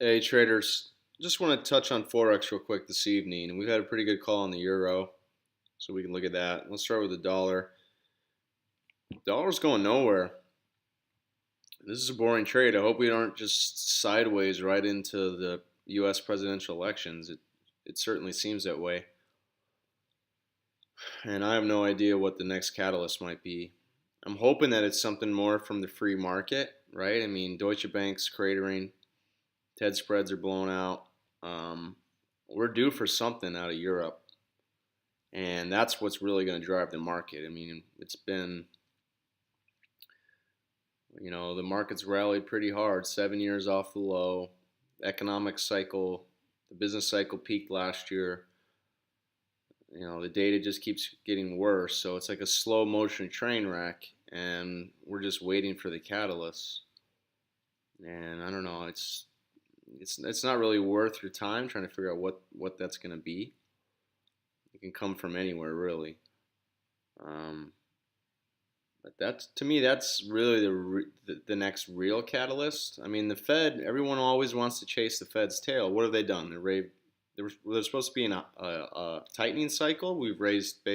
Hey traders, just want to touch on Forex real quick this evening. We've had a pretty good call on the euro, so we can look at that. Let's start with the dollar. Dollar's going nowhere. This is a boring trade. I hope we aren't just sideways right into the U.S. presidential elections. It certainly seems that way. And I have no idea what the next catalyst might be. I'm hoping that it's something more from the free market, right? I mean, Deutsche Bank's cratering, TED spreads are blown out. Um, we're due for something out of Europe. And that's what's really going to drive the market. I mean, it's been, the market's rallied pretty hard, 7 years off the low. Economic cycle, the business cycle peaked last year. The data just keeps getting worse. So it's like a slow motion train wreck, and we're just waiting for the catalyst. And I don't know, it's not really worth your time trying to figure out what that's going to be. It can come from anywhere, really. Um, But that's to me, that's really the next real catalyst. I mean, the Fed. Everyone always wants to chase the Fed's tail. What have they done? They're supposed to be in a tightening cycle. We've raised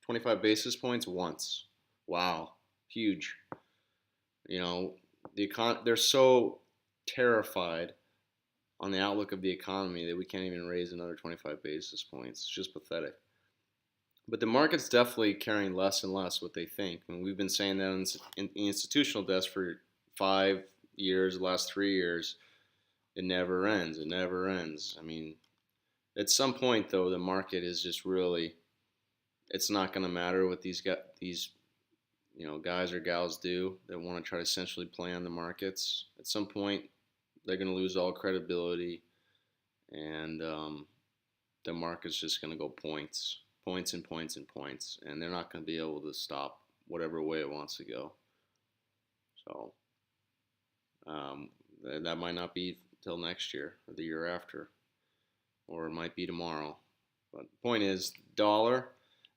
25 basis points once. Wow, huge. You know, they're so terrified on the outlook of the economy that we can't even raise another 25 basis points. It's just pathetic. But the market's definitely carrying less and less what they think. I mean, we've been saying that in the institutional desk for 5 years, the last 3 years. It never ends. It never ends. I mean, at some point though, the market is just really. It's not going to matter what these guys or gals do that want to try to essentially plan the markets. At some point, they're going to lose all credibility, and the market's just going to go points, points and points and points, and they're not going to be able to stop whatever way it wants to go. So um, that might not be till next year or the year after, or it might be tomorrow. But the point is, dollar.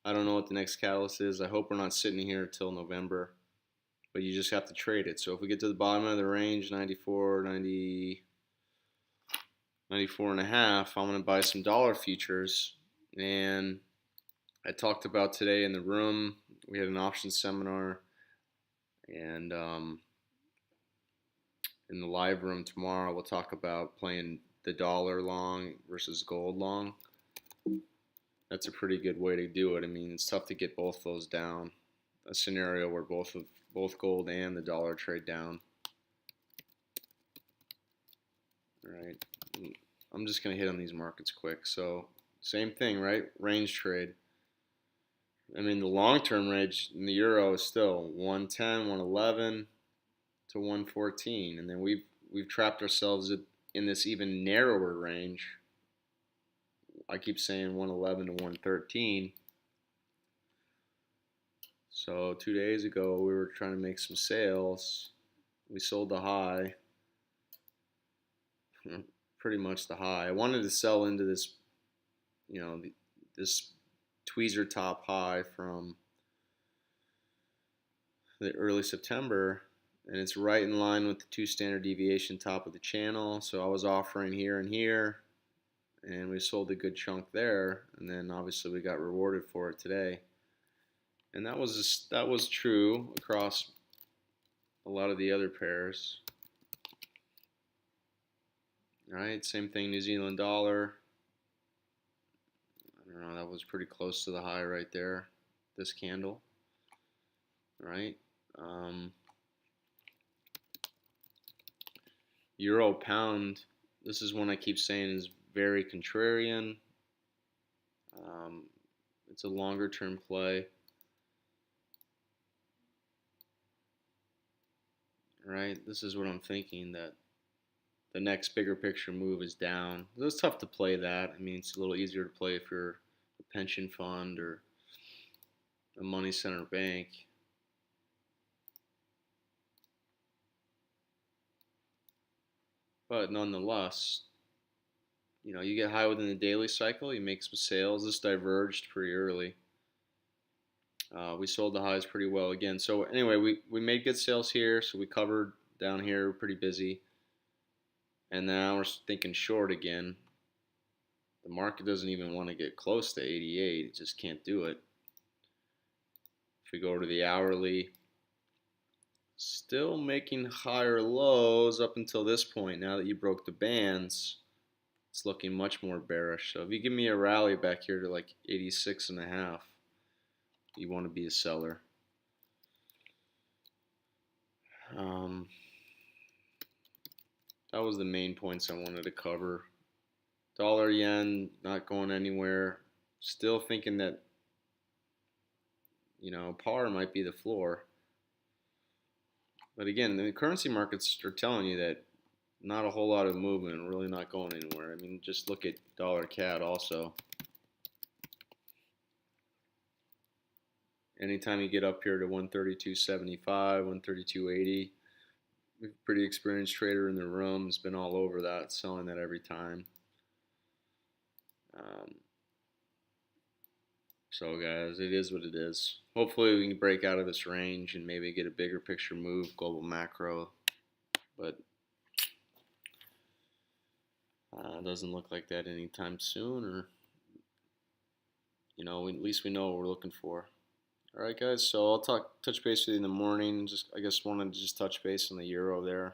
I don't know what the next catalyst is. I hope we're not sitting here till November, but you just have to trade it. So if we get to the bottom of the range, 94, 90, 94 and a half, I'm going to buy some dollar futures. And I talked about today in the room, we had an option seminar, and in the live room tomorrow, we'll talk about playing the dollar long versus gold long. That's a pretty good way to do it. I mean, it's tough to get both those down. A scenario where both gold and the dollar trade down. All right. I'm just going to hit on these markets quick. So, same thing, right? Range trade. I mean, the long-term range in the euro is still 110, 111 to 114, and then we've trapped ourselves in this even narrower range. I keep saying 111 to 113. So 2 days ago, we were trying to make some sales. We sold the high, pretty much the high. I wanted to sell into this, this tweezer top high from the early September, and it's right in line with the 2 standard deviation top of the channel. So I was offering here and here, and we sold a good chunk there, and then obviously we got rewarded for it today. And that was true across a lot of the other pairs. All right, same thing, New Zealand dollar. I don't know, that was pretty close to the high right there, this candle. All right. Euro pound, this is one I keep saying is very contrarian. It's a longer term play. Right, this is what I'm thinking, that the next bigger picture move is down. It's tough to play that. I mean, it's a little easier to play if you're a pension fund or a money center bank. But nonetheless, you get high within the daily cycle, you make some sales. This diverged pretty early. We sold the highs pretty well again. So anyway, we made good sales here. So we covered down here, pretty busy. And now we're thinking short again. The market doesn't even want to get close to 88. It just can't do it. If we go to the hourly, still making higher lows up until this point. Now that you broke the bands, it's looking much more bearish. So if you give me a rally back here to like 86.5, you want to be a seller. That was the main points I wanted to cover. Dollar yen not going anywhere. Still thinking that, you know, par might be the floor. But again, the currency markets are telling you that not a whole lot of movement, really not going anywhere. I mean, just look at dollar CAD also. Anytime you get up here to 132.75, 132.80, pretty experienced trader in the room has been all over that, selling that every time. So guys, it is what it is. Hopefully we can break out of this range and maybe get a bigger picture move, global macro. But it doesn't look like that anytime soon, or, you know, at least we know what we're looking for. All right, guys. So I'll touch base with you in the morning. I guess wanted to just touch base on the euro there.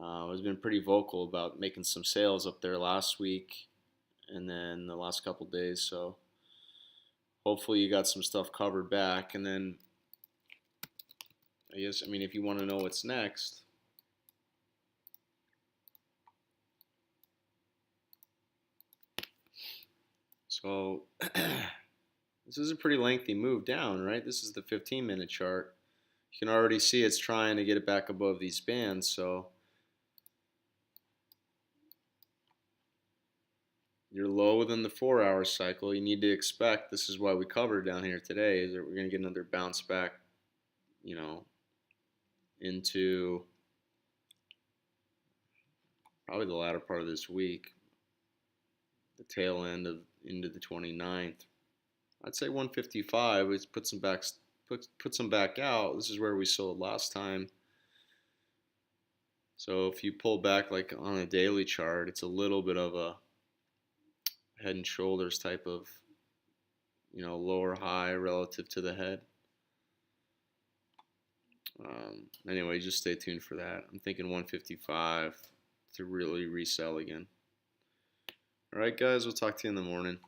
I've been pretty vocal about making some sales up there last week and then the last couple days. So hopefully you got some stuff covered back. And then I mean, if you want to know what's next, so this is a pretty lengthy move down, right? This is the 15-minute chart. You can already see it's trying to get it back above these bands. So you're low within the 4-hour cycle. You need to expect, this is why we covered down here today, is that we're going to get another bounce back, you know, into probably the latter part of this week, the tail end of into the 29th. I'd say 155. It's put some back out. This is where we sold last time. So if you pull back like on a daily chart, it's a little bit of a head and shoulders type of, you know, lower high relative to the head. Anyway, just stay tuned for that. I'm thinking 155 to really resell again. All right, guys, we'll talk to you in the morning.